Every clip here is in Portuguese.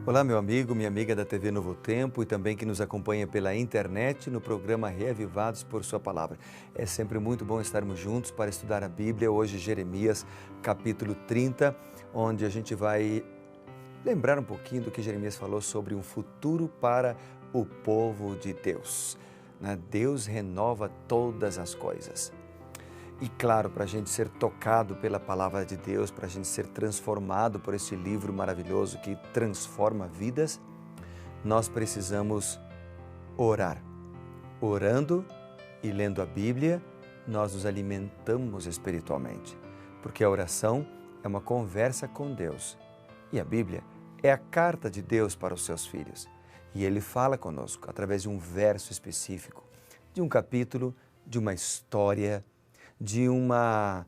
Olá, meu amigo, minha amiga da TV Novo Tempo e também que nos acompanha pela internet no programa Reavivados por Sua Palavra. É sempre muito bom estarmos juntos para estudar a Bíblia. Hoje, Jeremias, capítulo 30, onde a gente vai lembrar um pouquinho do que Jeremias falou sobre um futuro para o povo de Deus. Deus renova todas as coisas. E claro, para a gente ser tocado pela palavra de Deus, para a gente ser transformado por esse livro maravilhoso que transforma vidas, nós precisamos orar. Orando e lendo a Bíblia, nós nos alimentamos espiritualmente, porque a oração é uma conversa com Deus. E a Bíblia é a carta de Deus para os seus filhos. E Ele fala conosco através de um verso específico, de um capítulo, de uma história, de uma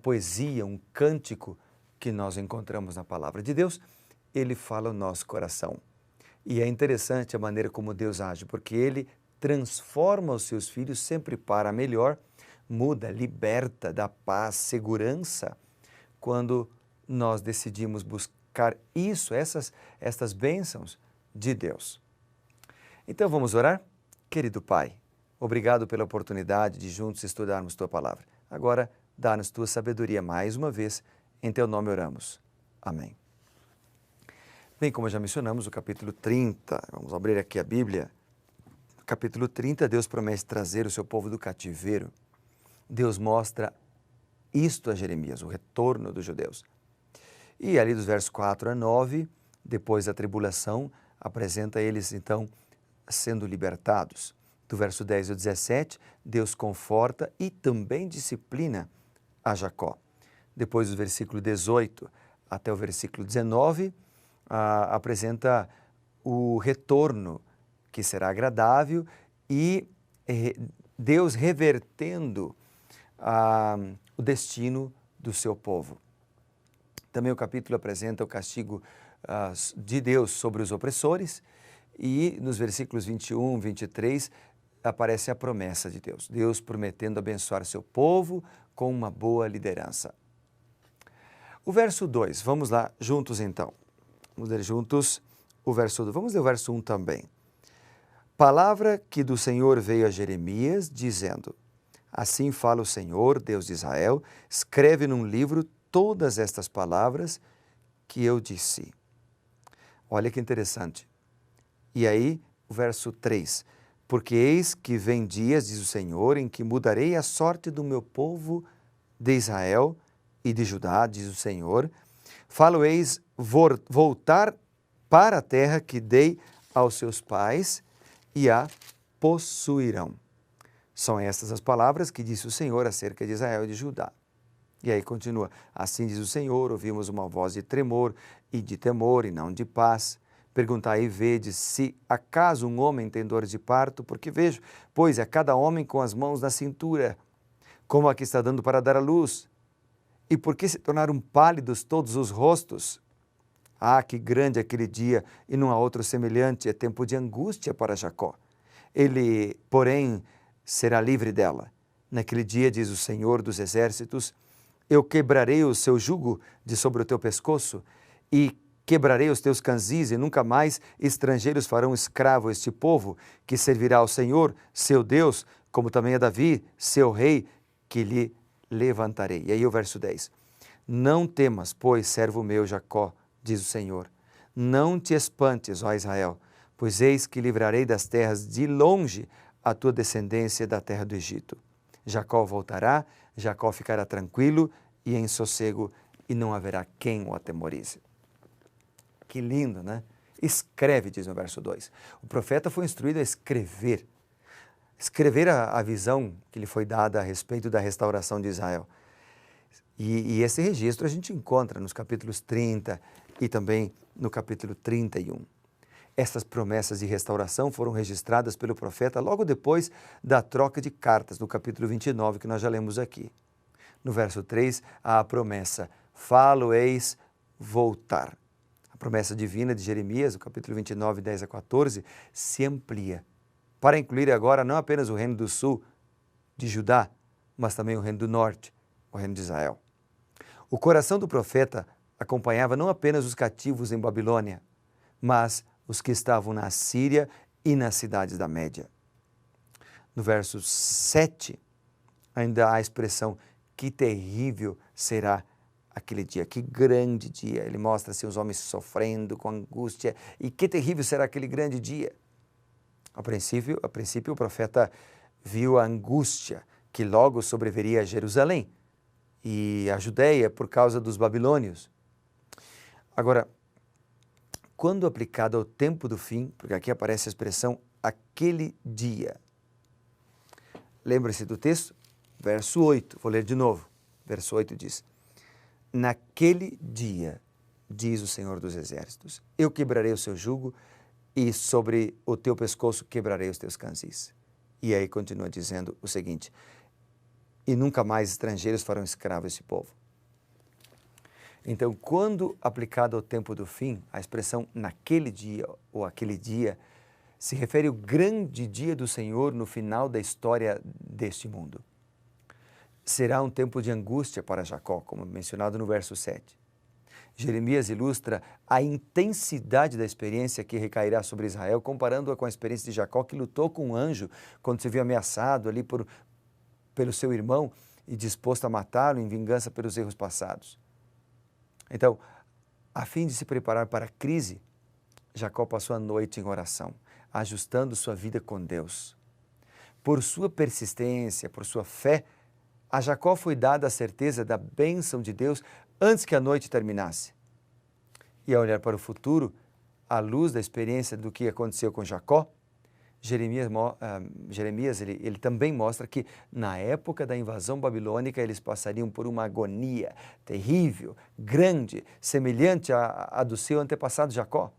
poesia, um cântico que nós encontramos na palavra de Deus. Ele fala o nosso coração. E é interessante a maneira como Deus age, porque Ele transforma os seus filhos sempre para melhor, muda, liberta, dá paz, segurança, quando nós decidimos buscar isso, essas bênçãos de Deus. Então vamos orar? Querido Pai, obrigado pela oportunidade de juntos estudarmos Tua Palavra. Agora, dá-nos Tua sabedoria mais uma vez. Em Teu nome oramos. Amém. Bem, como já mencionamos, o capítulo 30, vamos abrir aqui a Bíblia. No capítulo 30, Deus promete trazer o seu povo do cativeiro. Deus mostra isto a Jeremias, o retorno dos judeus. E ali dos versos 4 a 9, depois da tribulação, apresenta eles então sendo libertados. Do verso 10 ao 17, Deus conforta e também disciplina a Jacó. Depois do versículo 18 até o versículo 19, apresenta o retorno que será agradável e Deus revertendo o destino do seu povo. Também o capítulo apresenta o castigo de Deus sobre os opressores e nos versículos 21 e 23 aparece a promessa de Deus. Deus prometendo abençoar seu povo com uma boa liderança. O verso 2, vamos lá juntos então. Vamos ler juntos o verso 2. Vamos ler o verso 1 também. Palavra que do Senhor veio a Jeremias, dizendo: Assim fala o Senhor, Deus de Israel, escreve num livro todas estas palavras que eu disse. Olha que interessante. E aí, o verso 3. Porque eis que vem dias, diz o Senhor, em que mudarei a sorte do meu povo de Israel e de Judá, diz o Senhor. Falo-eis voltar para a terra que dei aos seus pais e a possuirão. São estas as palavras que disse o Senhor acerca de Israel e de Judá. E aí continua, assim diz o Senhor, ouvimos uma voz de tremor e de temor e não de paz. Perguntai e vedes se acaso um homem tem dores de parto, porque vejo, pois é cada homem com as mãos na cintura, como a que está dando para dar à luz. E por que se tornaram pálidos todos os rostos? Ah, que grande aquele dia, e não há outro semelhante, é tempo de angústia para Jacó. Ele, porém, será livre dela. Naquele dia, diz o Senhor dos Exércitos, eu quebrarei o seu jugo de sobre o teu pescoço e quebrarei os teus canzis e nunca mais estrangeiros farão escravo este povo que servirá ao Senhor, seu Deus, como também a Davi, seu rei, que lhe levantarei. E aí o verso 10. Não temas, pois, servo meu Jacó, diz o Senhor. Não te espantes, ó Israel, pois eis que livrarei das terras de longe a tua descendência da terra do Egito. Jacó voltará, Jacó ficará tranquilo e em sossego, e não haverá quem o atemorize. Que lindo, né? Escreve, diz no verso 2. O profeta foi instruído a escrever. Escrever a visão que lhe foi dada a respeito da restauração de Israel. E esse registro a gente encontra nos capítulos 30 e também no capítulo 31. Essas promessas de restauração foram registradas pelo profeta logo depois da troca de cartas, no capítulo 29, que nós já lemos aqui. No verso 3, há a promessa, falo-eis voltar. A promessa divina de Jeremias, no capítulo 29, 10 a 14, se amplia para incluir agora não apenas o reino do sul de Judá, mas também o reino do norte, o reino de Israel. O coração do profeta acompanhava não apenas os cativos em Babilônia, mas os que estavam na Síria e nas cidades da Média. No verso 7, ainda há a expressão, que terrível será aquele dia, que grande dia. Ele mostra assim, os homens sofrendo com angústia, e que terrível será aquele grande dia. A princípio, o profeta viu a angústia que logo sobreviria a Jerusalém e a Judéia por causa dos babilônios. Agora, quando aplicado ao tempo do fim, porque aqui aparece a expressão aquele dia. Lembre-se do texto? Verso 8, vou ler de novo. Verso 8 diz: naquele dia, diz o Senhor dos Exércitos, eu quebrarei o seu jugo e sobre o teu pescoço quebrarei os teus canzis. E aí continua dizendo o seguinte: e nunca mais estrangeiros farão escravo esse povo. Então, quando aplicado ao tempo do fim, a expressão naquele dia ou aquele dia se refere ao grande dia do Senhor no final da história deste mundo. Será um tempo de angústia para Jacó, como mencionado no verso 7. Jeremias ilustra a intensidade da experiência que recairá sobre Israel, comparando-a com a experiência de Jacó, que lutou com um anjo quando se viu ameaçado ali pelo seu irmão e disposto a matá-lo em vingança pelos erros passados. Então, a fim de se preparar para a crise, Jacó passou a noite em oração, ajustando sua vida com Deus. Por sua persistência, por sua fé, a Jacó foi dada a certeza da bênção de Deus antes que a noite terminasse. E ao olhar para o futuro, à luz da experiência do que aconteceu com Jacó, Jeremias ele também mostra que na época da invasão babilônica eles passariam por uma agonia terrível, grande, semelhante à do seu antepassado Jacó.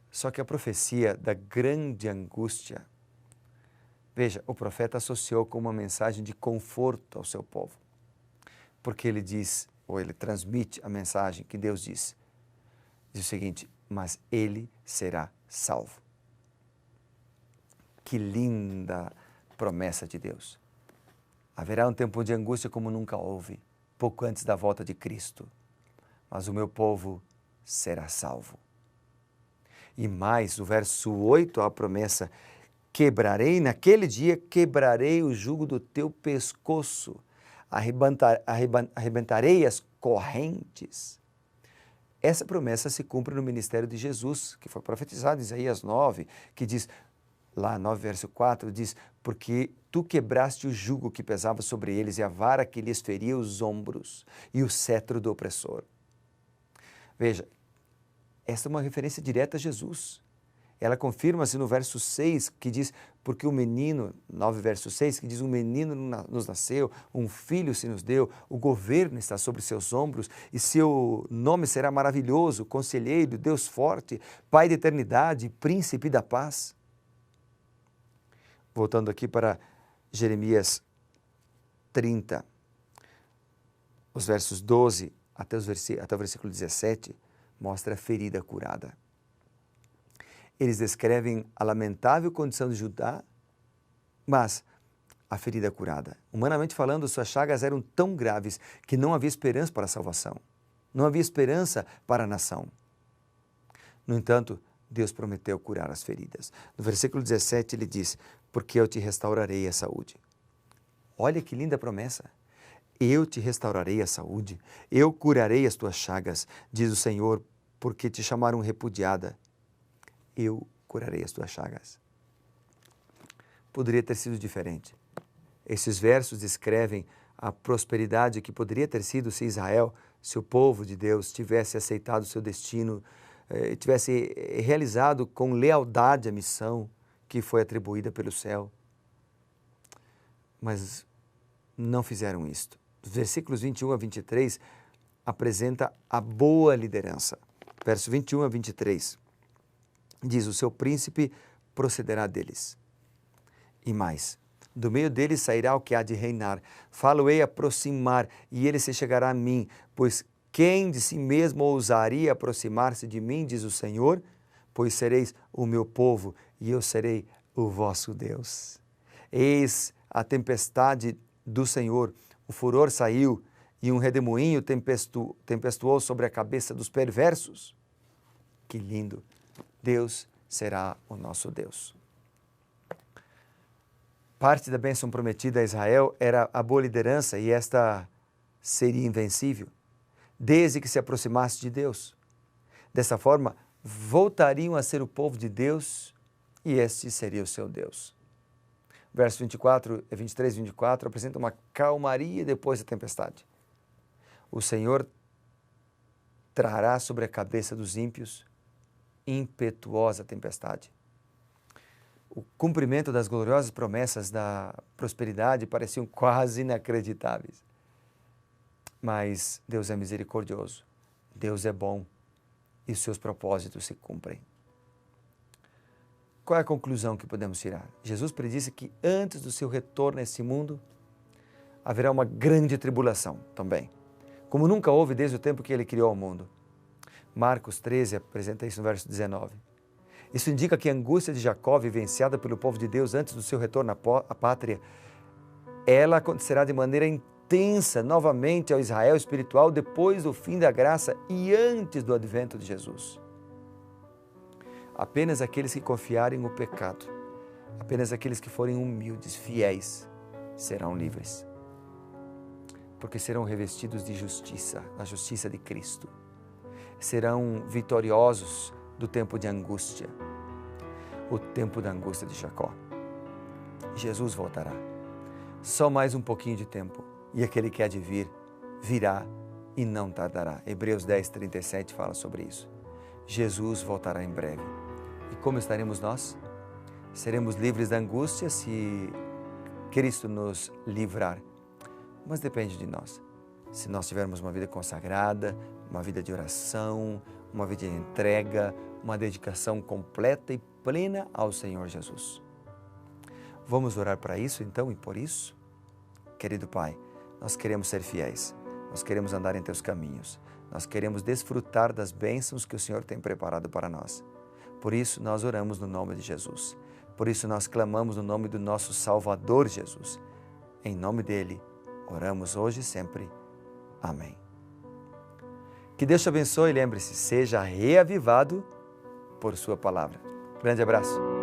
Só que a profecia da grande angústia, veja, o profeta associou com uma mensagem de conforto ao seu povo, porque ele diz, ou ele transmite a mensagem que Deus diz o seguinte: mas ele será salvo. Que linda promessa de Deus. Haverá um tempo de angústia como nunca houve, pouco antes da volta de Cristo, mas o meu povo será salvo. E mais, o verso 8, a promessa: quebrarei, naquele dia quebrarei o jugo do teu pescoço, arrebentarei as correntes. Essa promessa se cumpre no ministério de Jesus, que foi profetizado em Isaías 9, que diz, lá 9 verso 4, diz, porque tu quebraste o jugo que pesava sobre eles e a vara que lhes feria os ombros e o cetro do opressor. Veja, esta é uma referência direta a Jesus. Ela confirma-se no verso 6, que diz, porque o menino, 9 verso 6, que diz, um menino nos nasceu, um filho se nos deu, o governo está sobre seus ombros, e seu nome será maravilhoso, conselheiro, Deus forte, Pai da eternidade, príncipe da paz. Voltando aqui para Jeremias 30, os versos 12 até o versículo 17, mostra a ferida curada. Eles descrevem a lamentável condição de Judá, mas a ferida curada. Humanamente falando, suas chagas eram tão graves que não havia esperança para a salvação. Não havia esperança para a nação. No entanto, Deus prometeu curar as feridas. No versículo 17 ele diz, porque eu te restaurarei a saúde. Olha que linda promessa. Eu te restaurarei a saúde, eu curarei as tuas chagas, diz o Senhor, porque te chamaram repudiada. Eu curarei as tuas chagas. Poderia ter sido diferente. Esses versos descrevem a prosperidade que poderia ter sido se Israel, se o povo de Deus tivesse aceitado o seu destino, tivesse realizado com lealdade a missão que foi atribuída pelo céu. Mas não fizeram isto. Os versículos 21 a 23 apresenta a boa liderança. Verso 21 a 23. Diz, o seu príncipe procederá deles. E mais, do meio deles sairá o que há de reinar. Falo-ei aproximar, e ele se chegará a mim, pois quem de si mesmo ousaria aproximar-se de mim, diz o Senhor, pois sereis o meu povo, e eu serei o vosso Deus. Eis a tempestade do Senhor, o furor saiu, e um redemoinho tempestuou sobre a cabeça dos perversos. Que lindo! Deus será o nosso Deus. Parte da bênção prometida a Israel era a boa liderança e esta seria invencível, desde que se aproximasse de Deus. Dessa forma, voltariam a ser o povo de Deus e este seria o seu Deus. Versos 23 e 24 apresentam uma calmaria depois da tempestade. O Senhor trará sobre a cabeça dos ímpios impetuosa tempestade. O cumprimento das gloriosas promessas da prosperidade pareciam quase inacreditáveis. Mas Deus é misericordioso, Deus é bom e os seus propósitos se cumprem. Qual é a conclusão que podemos tirar? Jesus predisse que antes do seu retorno a esse mundo, haverá uma grande tribulação também, como nunca houve desde o tempo que ele criou o mundo. Marcos 13 apresenta isso no verso 19. Isso indica que a angústia de Jacó, vivenciada pelo povo de Deus antes do seu retorno à pátria, ela acontecerá de maneira intensa novamente ao Israel espiritual depois do fim da graça e antes do advento de Jesus. Apenas aqueles que confiarem no pecado, apenas aqueles que forem humildes, fiéis, serão livres. Porque serão revestidos de justiça, a justiça de Cristo. Serão vitoriosos do tempo de angústia, o tempo da angústia de Jacó. Jesus voltará. Só mais um pouquinho de tempo e aquele que há de vir, virá e não tardará. Hebreus 10, 37 fala sobre isso. Jesus voltará em breve. E como estaremos nós? Seremos livres da angústia se Cristo nos livrar. Mas depende de nós. Se nós tivermos uma vida consagrada, uma vida de oração, uma vida de entrega, uma dedicação completa e plena ao Senhor Jesus. Vamos orar para isso então e por isso? Querido Pai, nós queremos ser fiéis, nós queremos andar em Teus caminhos, nós queremos desfrutar das bênçãos que o Senhor tem preparado para nós. Por isso nós oramos no nome de Jesus, por isso nós clamamos no nome do nosso Salvador Jesus. Em nome dEle, oramos hoje e sempre. Amém. Que Deus te abençoe e lembre-se, seja reavivado por sua palavra. Grande abraço.